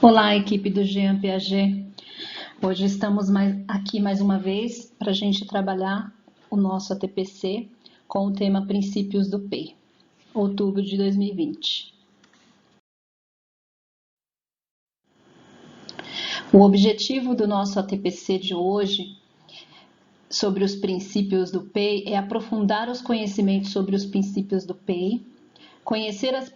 Olá, equipe do Jean Piaget. Hoje estamos aqui mais uma vez para a gente trabalhar o nosso ATPC com o tema Princípios do PEI, outubro de 2020. O objetivo do nosso ATPC de hoje sobre os princípios do PEI é aprofundar os conhecimentos sobre os princípios do PEI, conhecer as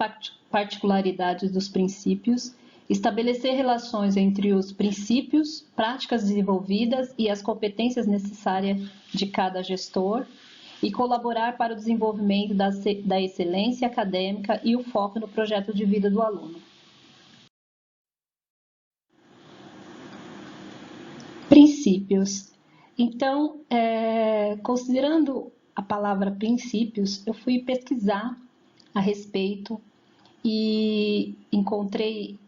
particularidades dos princípios, estabelecer relações entre os princípios, práticas desenvolvidas e as competências necessárias de cada gestor e colaborar para o desenvolvimento da excelência acadêmica e o foco no projeto de vida do aluno. Princípios. Então, considerando a palavra princípios, eu fui pesquisar a respeito e encontrei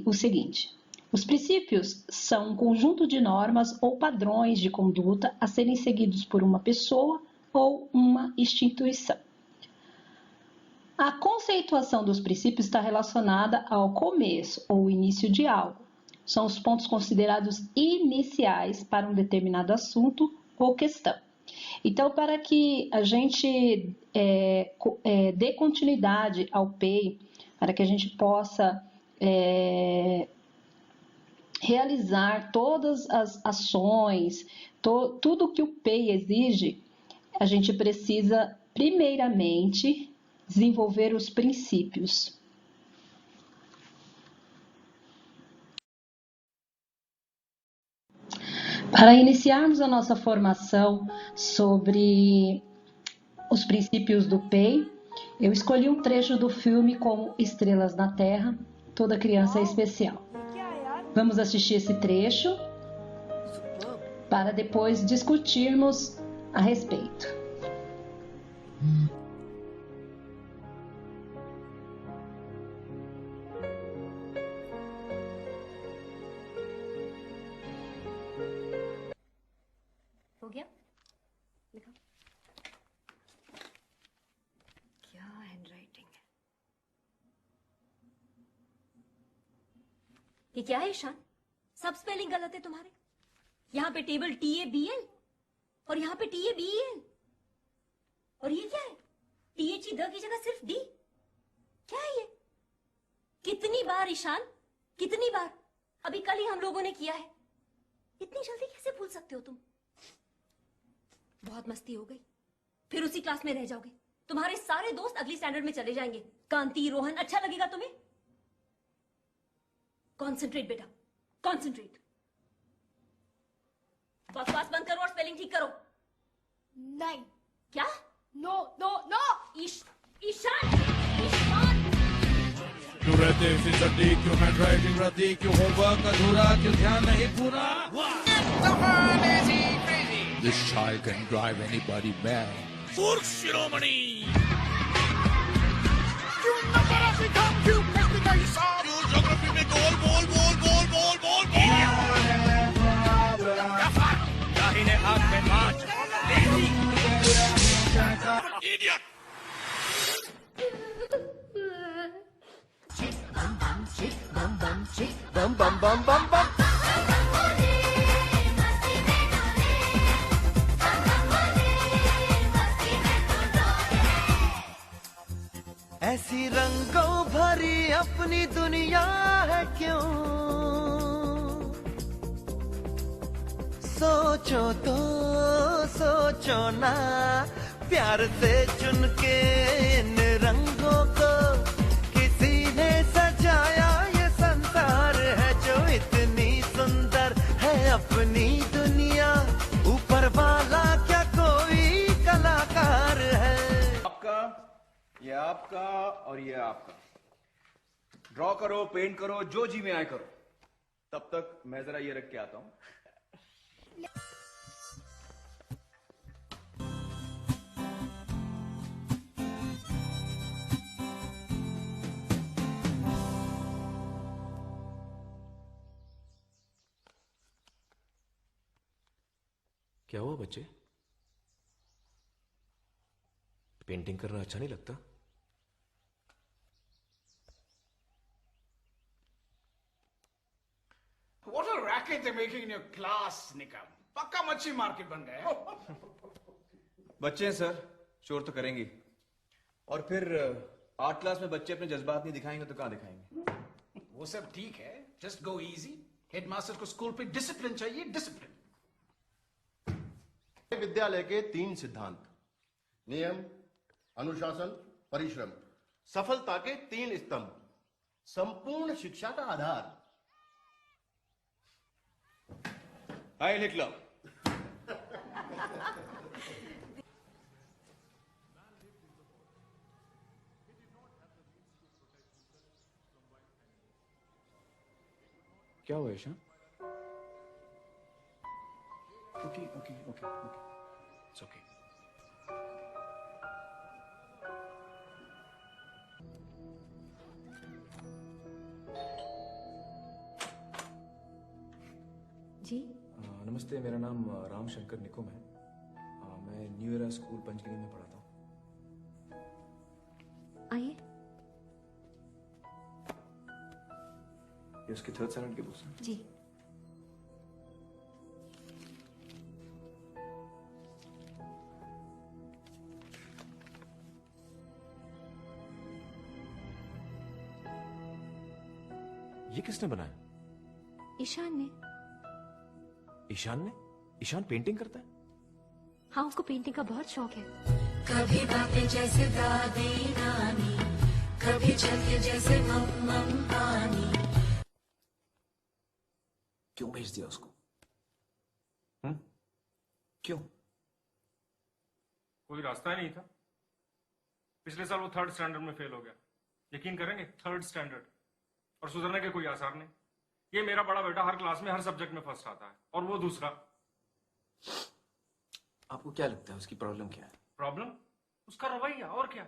o seguinte: os princípios são um conjunto de normas ou padrões de conduta a serem seguidos por uma pessoa ou uma instituição. A conceituação dos princípios está relacionada ao começo ou início de algo. São os pontos considerados iniciais para um determinado assunto ou questão. Então, para que a gente dê continuidade ao PEI, para que a gente possa realizar todas as ações, tudo que o PEI exige, a gente precisa, primeiramente, desenvolver os princípios. Para iniciarmos a nossa formação sobre os princípios do PEI, eu escolhi um trecho do filme Como Estrelas na Terra, Toda Criança é Especial. Vamos assistir esse trecho para depois discutirmos a respeito. हो गया? लिखो। क्या हैंडराइटिंग है? ये क्या है ईशान? सब स्पेलिंग गलत है तुम्हारे। यहाँ पे टेबल TABL और यहाँ पे TABEL और ये क्या है? THE द की जगह सिर्फ D। क्या है ये? कितनी बार ईशान? कितनी बार? अभी कल ही हम लोगों ने किया है। इतनी जल्दी कैसे भूल सकते हो तुम? बहुत मस्ती हो गई, फिर उसी क्लास में रह जाओगे। तुम्हारे सारे दोस्त अगली स्टैंडर्ड में चले जाएंगे। कांति, रोहन, अच्छा लगेगा तुम्हें? कॉन्सेंट्रेट बेटा, कॉन्सेंट्रेट। बकवास बंद करो और स्पेलिंग ठीक करो। नहीं। क्या? No no no. Ishan, Ishan. क्यों रहते इसी सदी, क्यों हैंडराइटिंग रहती, क्यों होमवर्क अधूरा, क्यों ध्यान नहीं पूरा? This child can drive anybody mad. मूर्ख शिरोमणि! क्यों नंबर दिखाओ, क्यों करते का हिसाब? क्यों ज्योग्राफी में गोल बोल बोल बोल बोल बोल बोल? दाहिने हाथ में माच। Idiot! बम बम बम बम बम। ऐसी रंगों भरी अपनी दुनिया है क्यों? सोचो ना, प्यार से चुन के इन रंगों को किसी ने सजाया। ये संसार है जो इतनी सुंदर है अपनी दुनिया। ऊपर वाला क्या कोई कलाकार है? ये आपका और ये आपका। ड्रॉ करो, पेंट करो, जो जी में आए करो। तब तक मैं जरा ये रख के आता हूं। क्या हुआ बच्चे? पेंटिंग करना अच्छा नहीं लगता? racket they're making in your class, Nikam. पक्का मच्छी मार्केट बन गया है। बच्चे हैं सर, शोर तो करेंगे। और फिर आर्ट क्लास में बच्चे अपने जज्बात नहीं दिखाएंगे तो कहाँ दिखाएंगे? वो सब ठीक है, जस्ट गो इजी। हेडमास्टर को स्कूल पे डिसिप्लिन चाहिए, डिसिप्लिन। विद्यालय के 3 सिद्धांत: नियम, अनुशासन, परिश्रम। सफलता के 3 स्तंभ, संपूर्ण शिक्षा का आधार। हाय लिख लो। क्या हुआ Ishan? Okay okay okay okay, it's okay. जी नमस्ते, मेरा नाम राम शंकर निकुम है। मैं न्यू एरा स्कूल पंचगिरी में पढ़ाता हूँ। आइए। ये उसके 3rd स्टैंडर्ड की बुक्स हैं। जी ये किसने बनाया? ईशान ने। ईशान ने? ईशान पेंटिंग करता है? हाँ, उसको पेंटिंग का बहुत शौक है। कभी बातें जैसे दादी नानी, कभी चलते जैसे मम पानी। क्यों भेज दिया उसको? क्यों? कोई रास्ता ही नहीं था। पिछले साल वो 3rd स्टैंडर्ड में फेल हो गया। यकीन करेंगे, 3rd स्टैंडर्ड, और सुधरने के कोई आसार नहीं। ये मेरा बड़ा बेटा हर क्लास में हर सब्जेक्ट में फर्स्ट आता है, और वो दूसरा। आपको क्या लगता है उसकी प्रॉब्लम क्या है? प्रॉब्लम उसका रवैया, और क्या।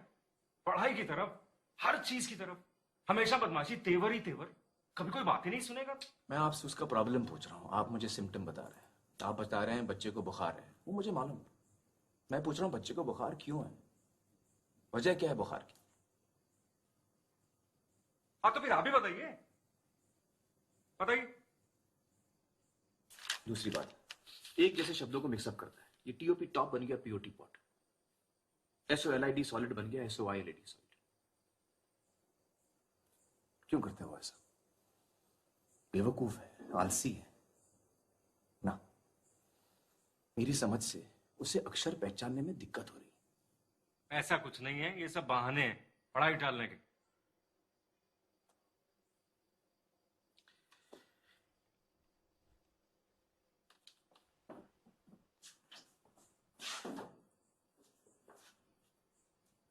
पढ़ाई की तरफ, हर चीज की तरफ हमेशा बदमाशी, तेवर ही तेवर। कभी कोई बात ही नहीं सुनेगा। मैं आपसे उसका प्रॉब्लम पूछ रहा हूँ, आप मुझे सिम्टम बता रहे हैं। आप बता रहे हैं बच्चे को बुखार है, वो मुझे मालूम है। मैं पूछ रहा हूँ बच्चे को बुखार क्यों है, वजह क्या है बुखार की? हाँ तो फिर आप ही बताइए, बताइए। दूसरी बात, एक जैसे शब्दों को मिक्सअप करता है। ये टीओपी टॉप बन गया पीओटी पॉट, SOLID सॉलिड बन गया SOILD सॉलिड। क्यों करते हो ऐसा? बेवकूफ है, आलसी है ना। मेरी समझ से उसे अक्षर पहचानने में दिक्कत हो रही है। ऐसा कुछ नहीं है, ये सब बहाने हैं पढ़ाई टालने के।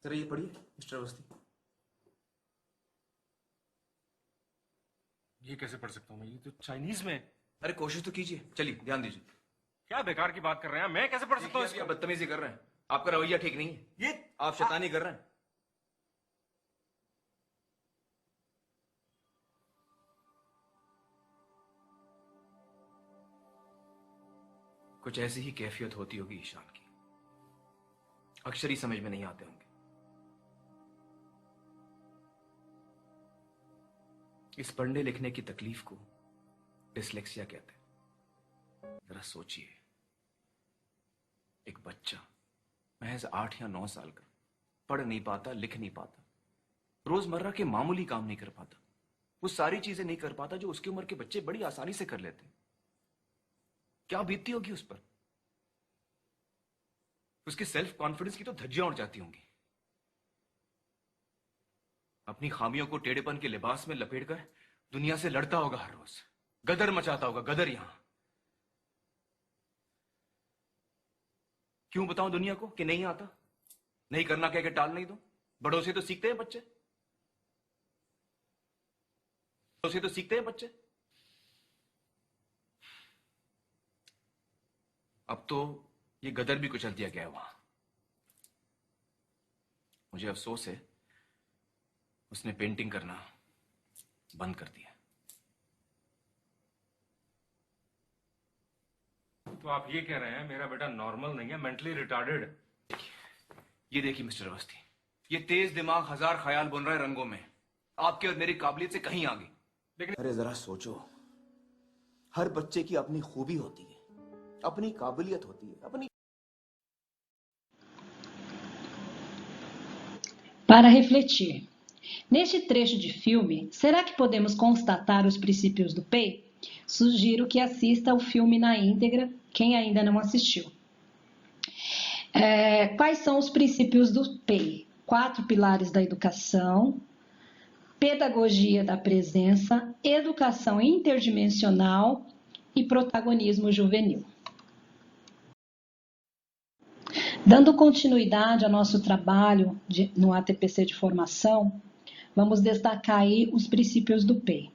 जरा ये पढ़िए मिस्टर अवस्थी। ये कैसे पढ़ सकता हूँ मैं? ये तो चाइनीज में है। अरे कोशिश तो कीजिए, चलिए ध्यान दीजिए। क्या बेकार की बात कर रहे हैं, मैं कैसे पढ़ सकता हूँ इसकी बदतमीजी कर रहे हैं, आपका रवैया ठीक नहीं है। ये आप शैतानी कर रहे हैं। कुछ ऐसी ही कैफियत होती होगी ईशान की, अक्षर ही समझ में नहीं आते होंगे। इस पढ़ने लिखने की तकलीफ को डिसलेक्सिया कहते हैं। जरा सोचिए, एक बच्चा महज 8 या 9 साल का पढ़ नहीं पाता, लिख नहीं पाता, रोजमर्रा के मामूली काम नहीं कर पाता, वो सारी चीजें नहीं कर पाता जो उसकी उम्र के बच्चे बड़ी आसानी से कर लेते हैं। क्या बीतती होगी उस पर? उसके सेल्फ कॉन्फिडेंस की तो धज्जियां उड़ जाती होंगी। अपनी खामियों को टेढ़ेपन के लिबास में लपेटकर दुनिया से लड़ता होगा हर रोज, गदर मचाता होगा, गदर। यहां क्यों बताऊं दुनिया को कि नहीं आता, नहीं करना कह के टाल नहीं दो। बड़ों से तो सीखते हैं बच्चे, बड़ों से तो सीखते हैं बच्चे। अब तो ये गदर भी कुचल दिया गया है वहां। मुझे अफसोस है, उसने पेंटिंग करना बंद कर दिया। तो आप ये कह रहे हैं मेरा बेटा नॉर्मल नहीं है, मेंटली रिटार्डेड? ये देखिए मिस्टर अवस्थी, ये तेज दिमाग हजार ख्याल बुन रहा है रंगों में, आपके और मेरी काबिलियत से कहीं आगे। अरे जरा सोचो, हर बच्चे की अपनी खूबी होती है, अपनी काबिलियत होती है, अपनी Para refletir. Neste trecho de filme, será que podemos constatar os princípios do PEI? Sugiro que assista o filme na íntegra, quem ainda não assistiu. Quais são os princípios do PEI? 4 pilares da educação, pedagogia da presença, educação interdimensional e protagonismo juvenil. Dando continuidade ao nosso trabalho no ATPC de formação, vamos destacar aí os princípios do PEI.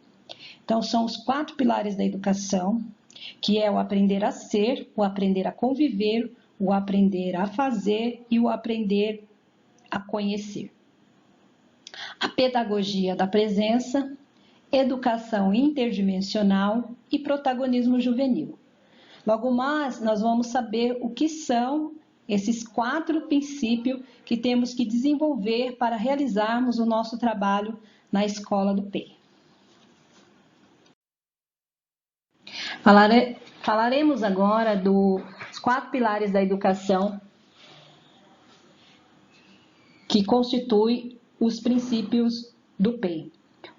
Então, são os 4 pilares da educação, que é o aprender a ser, o aprender a conviver, o aprender a fazer e o aprender a conhecer. A pedagogia da presença, educação interdimensional e protagonismo juvenil. Logo mais, nós vamos saber o que são esses 4 princípios que temos que desenvolver para realizarmos o nosso trabalho na escola do PEI. Falaremos agora dos 4 pilares da educação que constituem os princípios do PEI.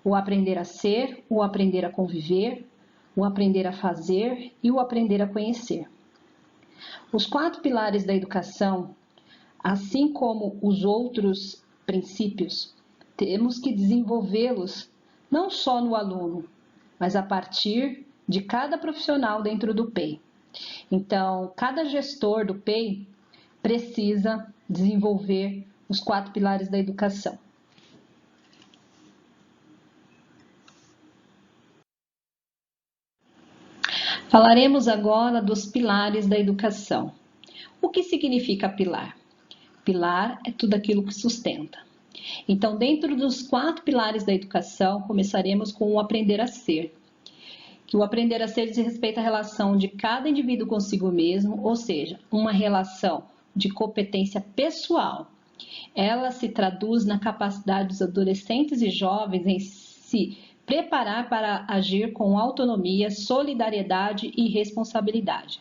O aprender a ser, o aprender a conviver, o aprender a fazer e o aprender a conhecer. Os 4 pilares da educação, assim como os outros princípios, temos que desenvolvê-los não só no aluno, mas a partir de cada profissional dentro do PEI. Então, cada gestor do PEI precisa desenvolver os 4 pilares da educação. Falaremos agora dos pilares da educação. O que significa pilar? Pilar é tudo aquilo que sustenta. Então, dentro dos 4 pilares da educação, começaremos com o aprender a ser. Que o aprender a ser diz respeito à relação de cada indivíduo consigo mesmo, ou seja, uma relação de competência pessoal. Ela se traduz na capacidade dos adolescentes e jovens em se preparar para agir com autonomia, solidariedade e responsabilidade.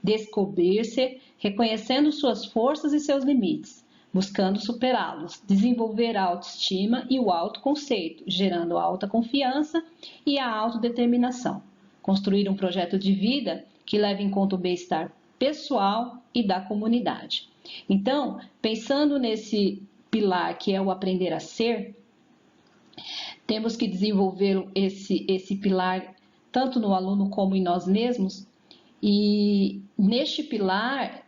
Descobrir-se, reconhecendo suas forças e seus limites, buscando superá-los, desenvolver a autoestima e o autoconceito, gerando a alta confiança e a autodeterminação. Construir um projeto de vida que leve em conta o bem-estar pessoal e da comunidade. Então, pensando nesse pilar que é o aprender a ser, temos que desenvolver esse pilar tanto no aluno como em nós mesmos, e neste pilar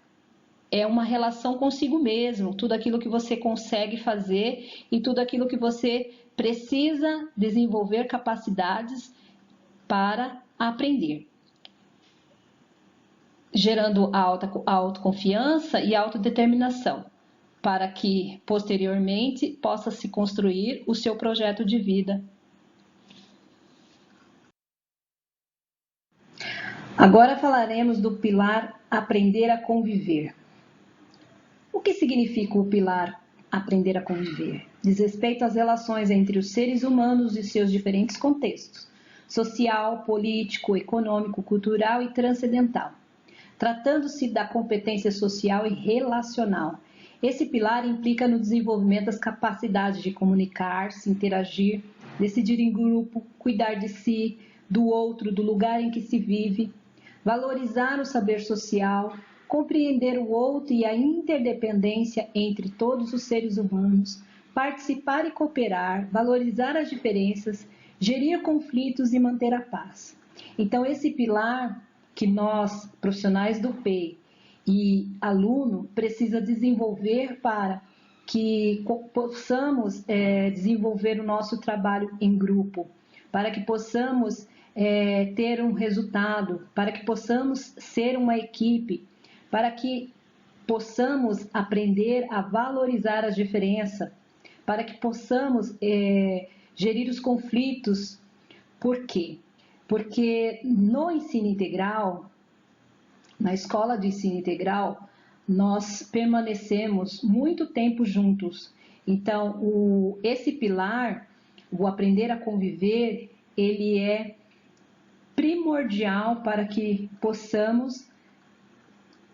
é uma relação consigo mesmo, tudo aquilo que você consegue fazer e tudo aquilo que você precisa desenvolver capacidades para aprender, gerando a autoconfiança e a autodeterminação, para que, posteriormente, possa se construir o seu projeto de vida. Agora falaremos do pilar aprender a conviver. O que significa o pilar aprender a conviver? Diz respeito às relações entre os seres humanos e seus diferentes contextos, social, político, econômico, cultural e transcendental, tratando-se da competência social e relacional. Esse pilar implica no desenvolvimento das capacidades de comunicar-se, interagir, decidir em grupo, cuidar de si, do outro, do lugar em que se vive, valorizar o saber social, compreender o outro e a interdependência entre todos os seres humanos, participar e cooperar, valorizar as diferenças, gerir conflitos e manter a paz. Então, esse pilar que nós, profissionais do PEI, e aluno precisa desenvolver para que possamos desenvolver o nosso trabalho em grupo, para que possamos ter um resultado, para que possamos ser uma equipe, para que possamos aprender a valorizar as diferenças, para que possamos gerir os conflitos. Por quê? Porque no ensino integral, na escola de ensino integral, nós permanecemos muito tempo juntos. Então, esse pilar, o aprender a conviver, ele é primordial para que possamos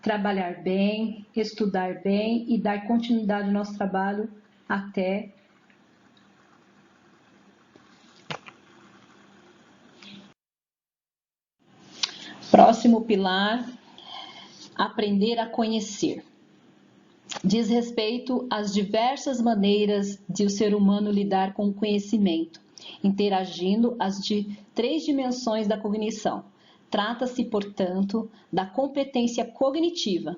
trabalhar bem, estudar bem e dar continuidade ao nosso trabalho até próximo pilar, aprender a conhecer. Diz respeito às diversas maneiras de o ser humano lidar com o conhecimento, interagindo as de 3 dimensões da cognição. Trata-se, portanto, da competência cognitiva,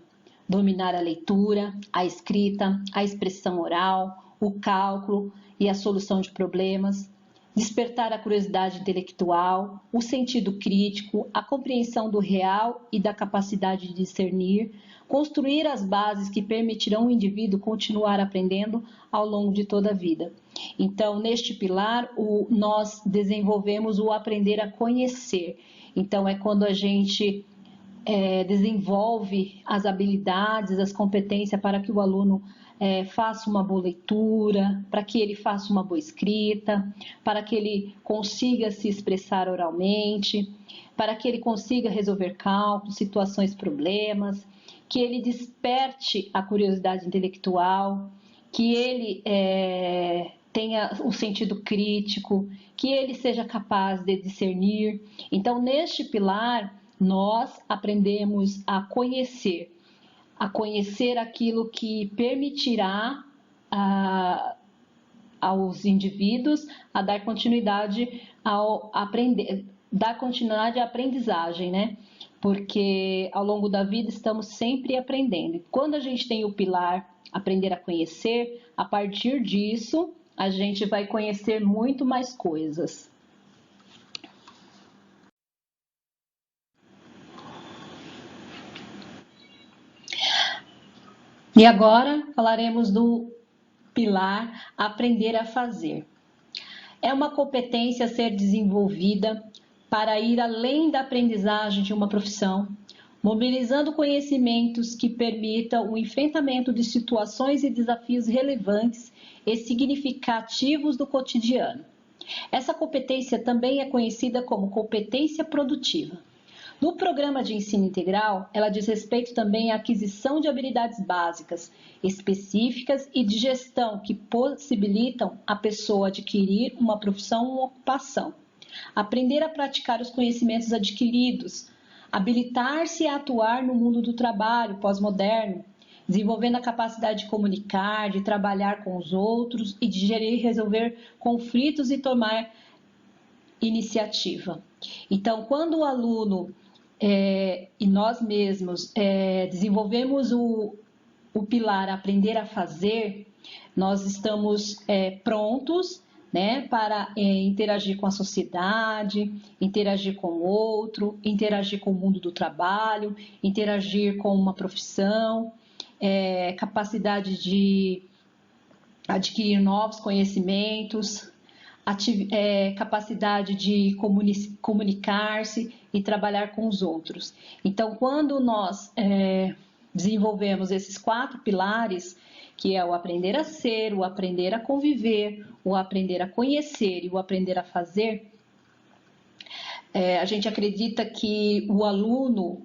dominar a leitura, a escrita, a expressão oral, o cálculo e a solução de problemas, despertar a curiosidade intelectual, o sentido crítico, a compreensão do real e da capacidade de discernir, construir as bases que permitirão ao indivíduo continuar aprendendo ao longo de toda a vida. Então, neste pilar, nós desenvolvemos o aprender a conhecer. Então, é quando a gente desenvolve as habilidades, as competências para que o aluno faça uma boa leitura, para que ele faça uma boa escrita, para que ele consiga se expressar oralmente, para que ele consiga resolver cálculos, situações, problemas, que ele desperte a curiosidade intelectual, que ele tenha o sentido crítico, que ele seja capaz de discernir. Então, neste pilar, nós aprendemos a conhecer aquilo que permitirá aos indivíduos a dar continuidade ao aprender, dar continuidade à aprendizagem, né? Porque ao longo da vida estamos sempre aprendendo. Quando a gente tem o pilar aprender a conhecer, a partir disso a gente vai conhecer muito mais coisas. E agora falaremos do pilar aprender a fazer. É uma competência a ser desenvolvida para ir além da aprendizagem de uma profissão, mobilizando conhecimentos que permitam o enfrentamento de situações e desafios relevantes e significativos do cotidiano. Essa competência também é conhecida como competência produtiva. No programa de ensino integral, ela diz respeito também à aquisição de habilidades básicas, específicas e de gestão que possibilitam a pessoa adquirir uma profissão ou ocupação, aprender a praticar os conhecimentos adquiridos, habilitar-se a atuar no mundo do trabalho pós-moderno, desenvolvendo a capacidade de comunicar, de trabalhar com os outros e de gerir e resolver conflitos e tomar iniciativa. Então, quando o aluno e nós mesmos desenvolvemos o pilar aprender a fazer, nós estamos prontos, né, para interagir com a sociedade, interagir com o outro, interagir com o mundo do trabalho, interagir com uma profissão, capacidade de adquirir novos conhecimentos, capacidade de comunicar-se e trabalhar com os outros. Então, quando nós desenvolvemos esses 4 pilares, que é o aprender a ser, o aprender a conviver, o aprender a conhecer e o aprender a fazer, a gente acredita que o aluno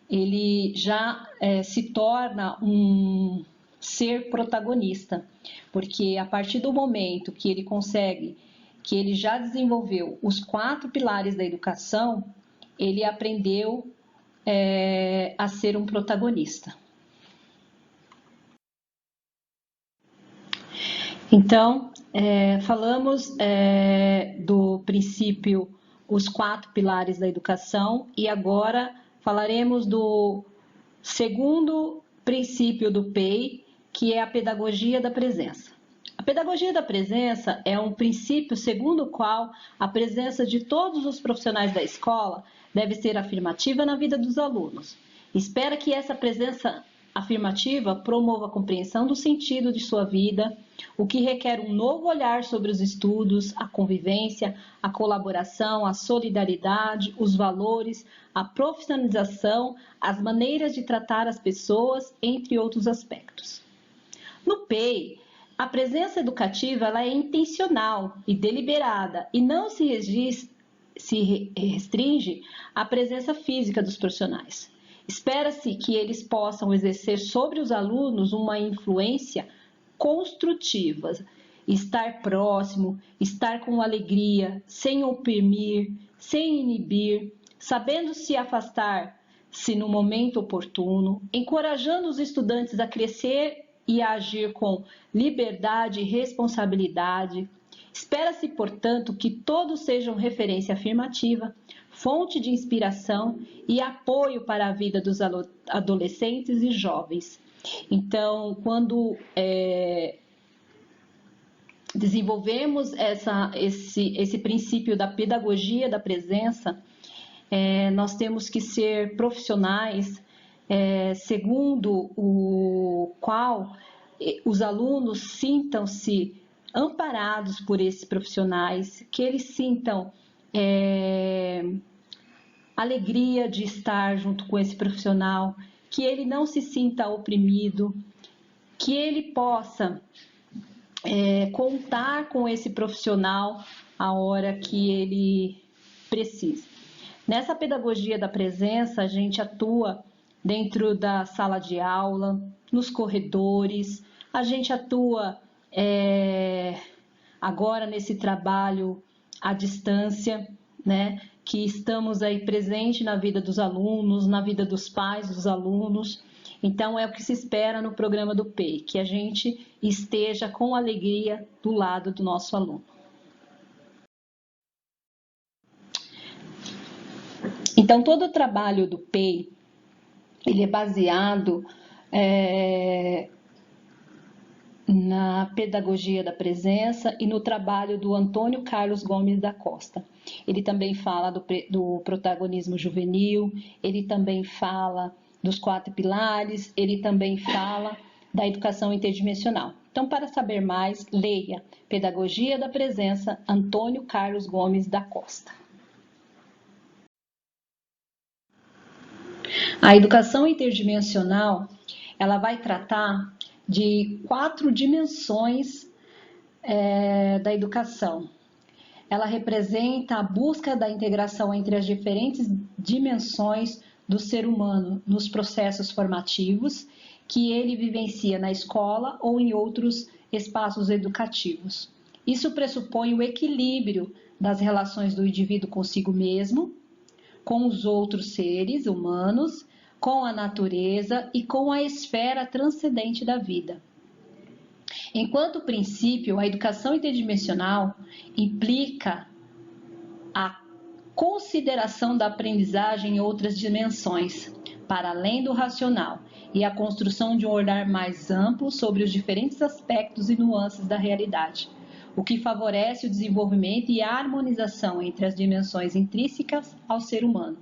ele já se torna um ser protagonista, porque a partir do momento que ele consegue, que ele já desenvolveu os 4 pilares da educação, ele aprendeu a ser um protagonista. Então, falamos do princípio, os 4 pilares da educação, e agora falaremos do segundo princípio do PEI, que é a pedagogia da presença. A pedagogia da presença é um princípio segundo o qual a presença de todos os profissionais da escola deve ser afirmativa na vida dos alunos. Espera que essa presença afirmativa promova a compreensão do sentido de sua vida, o que requer um novo olhar sobre os estudos, a convivência, a colaboração, a solidariedade, os valores, a profissionalização, as maneiras de tratar as pessoas, entre outros aspectos. No PEI, a presença educativa ela é intencional e deliberada e não se restringe à presença física dos profissionais. Espera-se que eles possam exercer sobre os alunos uma influência construtiva, estar próximo, estar com alegria, sem oprimir, sem inibir, sabendo se afastar-se no momento oportuno, encorajando os estudantes a crescer e a agir com liberdade e responsabilidade. Espera-se, portanto, que todos sejam referência afirmativa, fonte de inspiração e apoio para a vida dos adolescentes e jovens. Então, quando desenvolvemos esse princípio da pedagogia da presença, nós temos que ser profissionais segundo o qual os alunos sintam-se amparados por esses profissionais, que eles sintam alegria de estar junto com esse profissional, que ele não se sinta oprimido, que ele possa contar com esse profissional a hora que ele precisa. Nessa pedagogia da presença, a gente atua dentro da sala de aula, nos corredores, a gente atua agora nesse trabalho à distância, né, que estamos aí presente na vida dos alunos, na vida dos pais dos alunos. Então, é o que se espera no programa do PEI, que a gente esteja com alegria do lado do nosso aluno. Então, todo o trabalho do PEI, ele é baseado na pedagogia da presença e no trabalho do Antônio Carlos Gomes da Costa. Ele também fala do protagonismo juvenil, ele também fala dos 4 pilares, ele também fala da educação interdimensional. Então, para saber mais, leia Pedagogia da Presença, Antônio Carlos Gomes da Costa. A educação interdimensional, ela vai tratar de 4 dimensões da educação. Ela representa a busca da integração entre as diferentes dimensões do ser humano nos processos formativos que ele vivencia na escola ou em outros espaços educativos. Isso pressupõe o equilíbrio das relações do indivíduo consigo mesmo, com os outros seres humanos, com a natureza e com a esfera transcendente da vida. Enquanto princípio, a educação interdimensional implica a consideração da aprendizagem em outras dimensões, para além do racional, e a construção de um olhar mais amplo sobre os diferentes aspectos e nuances da realidade, o que favorece o desenvolvimento e a harmonização entre as dimensões intrínsecas ao ser humano.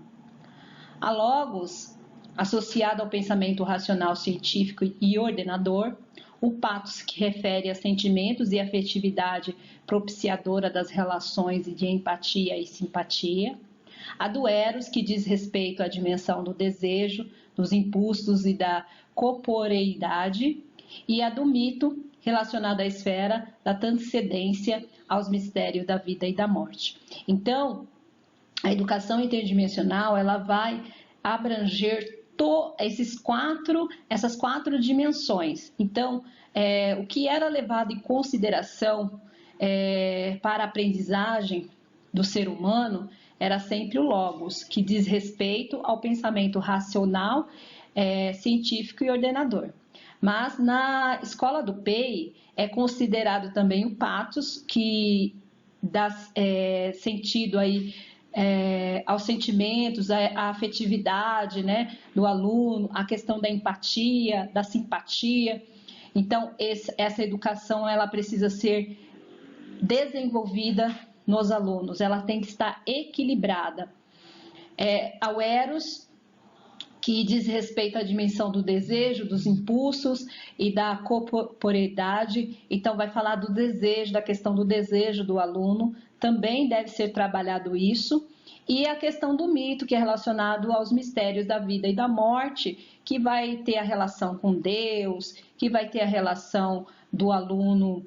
A logos, associado ao pensamento racional científico e ordenador, o pathos, que refere a sentimentos e afetividade propiciadora das relações e de empatia e simpatia, a do eros, que diz respeito à dimensão do desejo, dos impulsos e da corporeidade, e a do mito, relacionada à esfera da transcendência aos mistérios da vida e da morte. Então, a educação interdimensional, ela vai abranger essas quatro dimensões. Então, o que era levado em consideração para a aprendizagem do ser humano era sempre o logos, que diz respeito ao pensamento racional, científico e ordenador. Mas na escola do PEI é considerado também o pathos, que dá sentido aí aos sentimentos, à afetividade, né, do aluno, a questão da empatia, da simpatia. Então, essa educação ela precisa ser desenvolvida nos alunos, ela tem que estar equilibrada. Ao eros, que diz respeito à dimensão do desejo, dos impulsos e da corporeidade, então vai falar do desejo, da questão do desejo do aluno, também deve ser trabalhado isso, e a questão do mito, que é relacionado aos mistérios da vida e da morte, que vai ter a relação com Deus, que vai ter a relação do aluno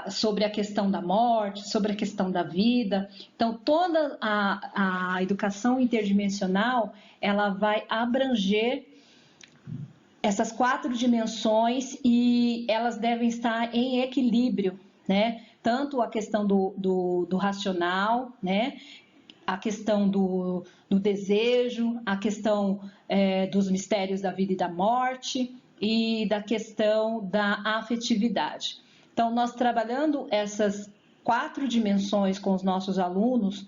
sobre a questão da morte, sobre a questão da vida. Então, toda a educação interdimensional, ela vai abranger essas 4 dimensões e elas devem estar em equilíbrio, né? Tanto a questão do racional, né? A questão do desejo, a questão dos mistérios da vida e da morte e da questão da afetividade. Então, nós trabalhando essas 4 dimensões com os nossos alunos,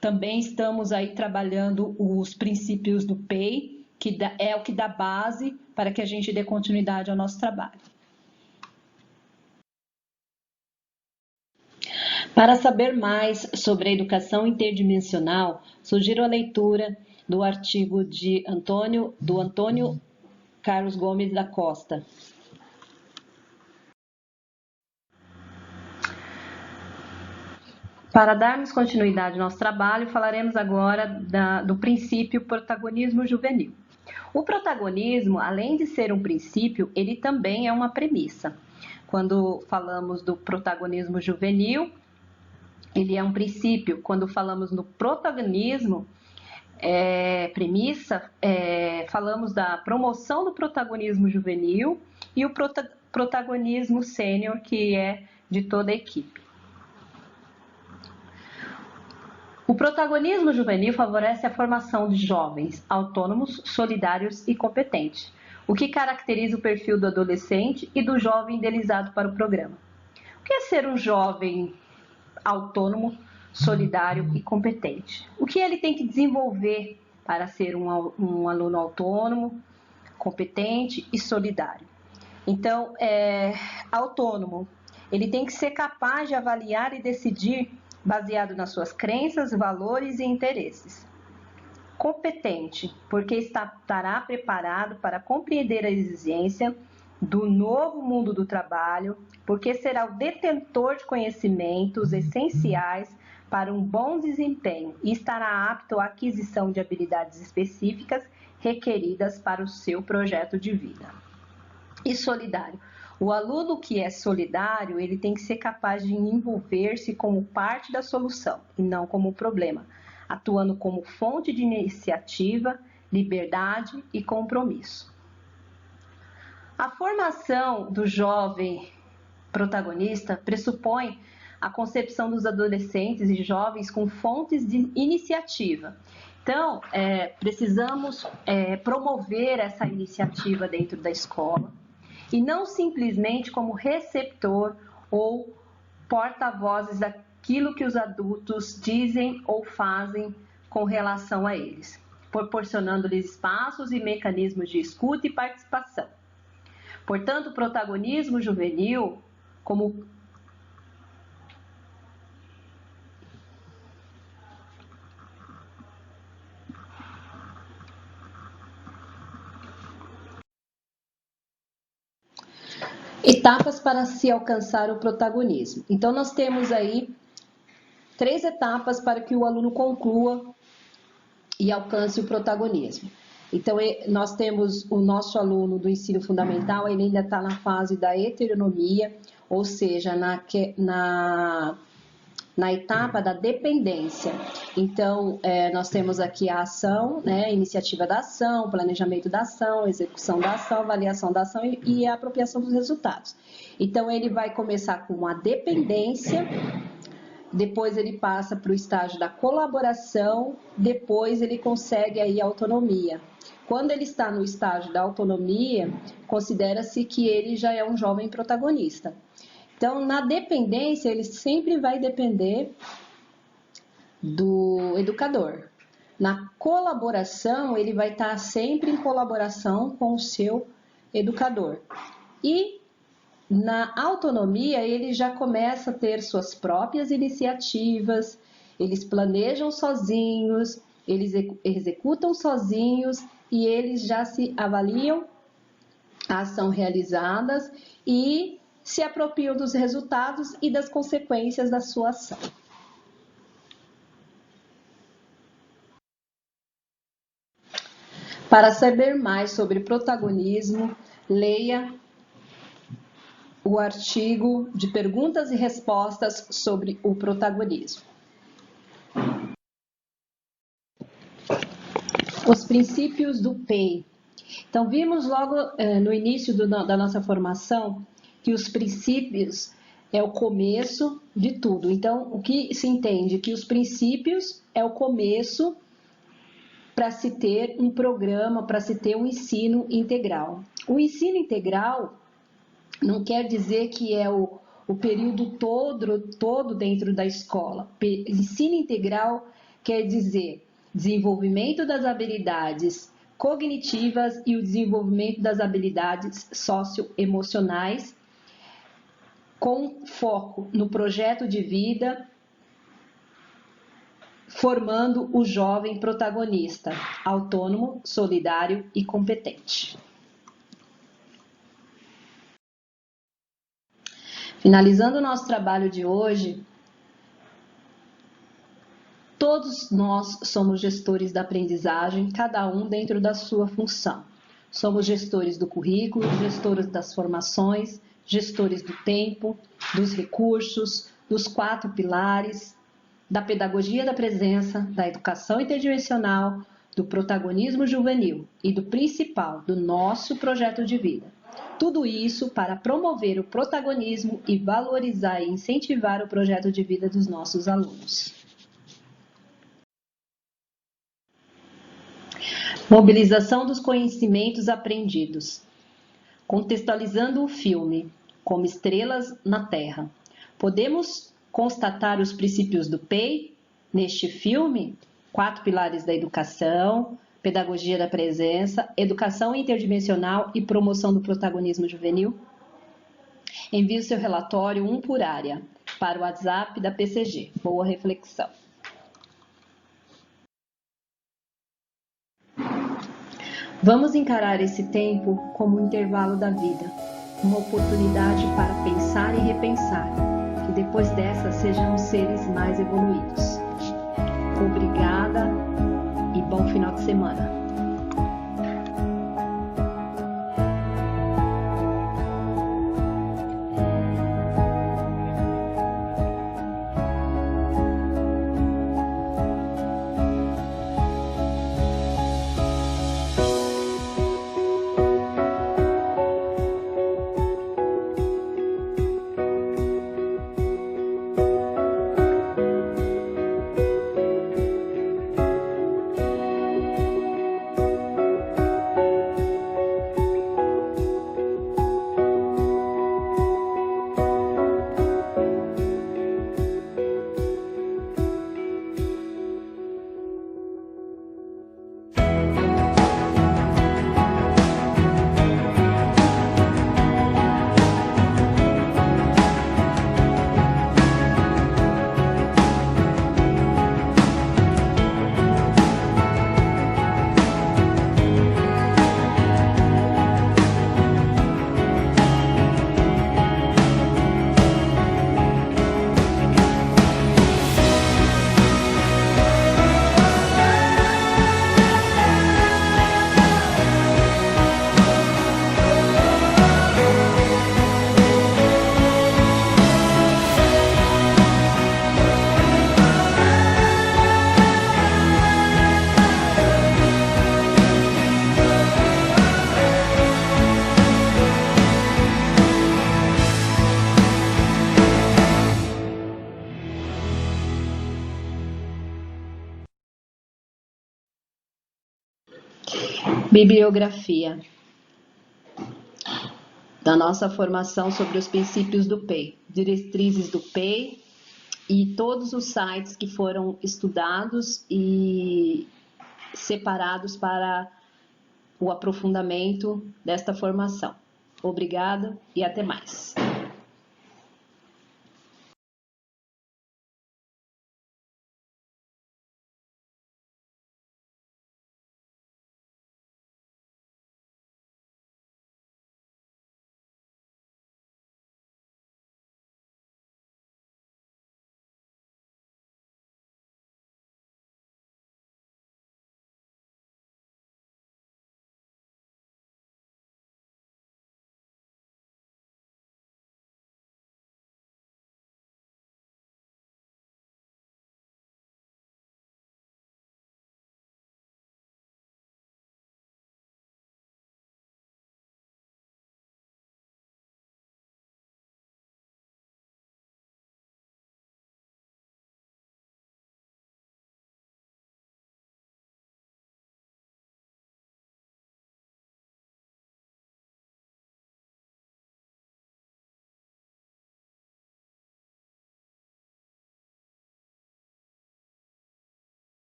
também estamos aí trabalhando os princípios do PEI, que é o que dá base para que a gente dê continuidade ao nosso trabalho. Para saber mais sobre a educação interdimensional, sugiro a leitura do artigo do Antônio Carlos Gomes da Costa. Para darmos continuidade ao nosso trabalho, falaremos agora do princípio protagonismo juvenil. O protagonismo, além de ser um princípio, ele também é uma premissa. Quando falamos do protagonismo juvenil, ele é um princípio. Quando falamos no protagonismo, premissa, falamos da promoção do protagonismo juvenil e o protagonismo sênior, que é de toda a equipe. O protagonismo juvenil favorece a formação de jovens autônomos, solidários e competentes, o que caracteriza o perfil do adolescente e do jovem idealizado para o programa. O que é ser um jovem autônomo, solidário e competente? O que ele tem que desenvolver para ser um aluno autônomo, competente e solidário? Então, autônomo, ele tem que ser capaz de avaliar e decidir baseado nas suas crenças, valores e interesses. Competente, porque estará preparado para compreender a exigência do novo mundo do trabalho, porque será o detentor de conhecimentos essenciais para um bom desempenho e estará apto à aquisição de habilidades específicas requeridas para o seu projeto de vida. E solidário. O aluno que é solidário, ele tem que ser capaz de envolver-se como parte da solução e não como problema, atuando como fonte de iniciativa, liberdade e compromisso. A formação do jovem protagonista pressupõe a concepção dos adolescentes e jovens com fontes de iniciativa. Então, precisamos promover essa iniciativa dentro da escola, e não simplesmente como receptor ou porta-vozes daquilo que os adultos dizem ou fazem com relação a eles, proporcionando-lhes espaços e mecanismos de escuta e participação. Portanto, o protagonismo juvenil, como etapas para se alcançar o protagonismo. Então, nós temos aí 3 etapas para que o aluno conclua e alcance o protagonismo. Então, nós temos o nosso aluno do ensino fundamental, ele ainda está na fase da heteronomia, ou seja, na etapa da dependência. Então, nós temos aqui a ação, né, iniciativa da ação, planejamento da ação, execução da ação, avaliação da ação e a apropriação dos resultados. Então, ele vai começar com a dependência, depois ele passa para o estágio da colaboração, depois ele consegue aí a autonomia. Quando ele está no estágio da autonomia, considera-se que ele já é um jovem protagonista. Então, na dependência, ele sempre vai depender do educador. Na colaboração, ele vai estar sempre em colaboração com o seu educador. E na autonomia, ele já começa a ter suas próprias iniciativas, eles planejam sozinhos, eles executam sozinhos e eles já se avaliam a ação realizadas e se apropriam dos resultados e das consequências da sua ação. Para saber mais sobre protagonismo, leia o artigo de perguntas e respostas sobre o protagonismo. Os princípios do PEI. Então, vimos logo no início da nossa formação que os princípios é o começo de tudo. Então, o que se entende? Que os princípios é o começo para se ter um programa, para se ter um ensino integral. O ensino integral não quer dizer que é o período todo dentro da escola. Ensino integral quer dizer desenvolvimento das habilidades cognitivas e o desenvolvimento das habilidades socioemocionais, com foco no projeto de vida, formando o jovem protagonista, autônomo, solidário e competente. Finalizando o nosso trabalho de hoje, todos nós somos gestores da aprendizagem, cada um dentro da sua função. Somos gestores do currículo, gestores das formações, gestores do tempo, dos recursos, dos 4 pilares, da pedagogia da presença, da educação interdimensional, do protagonismo juvenil e do principal, do nosso projeto de vida. Tudo isso para promover o protagonismo e valorizar e incentivar o projeto de vida dos nossos alunos. Mobilização dos conhecimentos aprendidos. Contextualizando o filme como estrelas na Terra. Podemos constatar os princípios do PEI neste filme? 4 pilares da educação, pedagogia da presença, educação interdimensional e promoção do protagonismo juvenil? Envie o seu relatório 1 por área para o WhatsApp da PCG. Boa reflexão. Vamos encarar esse tempo como um intervalo da vida, uma oportunidade para pensar e repensar, que depois dessa sejamos seres mais evoluídos. Obrigada e bom final de semana. Bibliografia da nossa formação sobre os princípios do PEI, diretrizes do PEI e todos os sites que foram estudados e separados para o aprofundamento desta formação. Obrigada e até mais.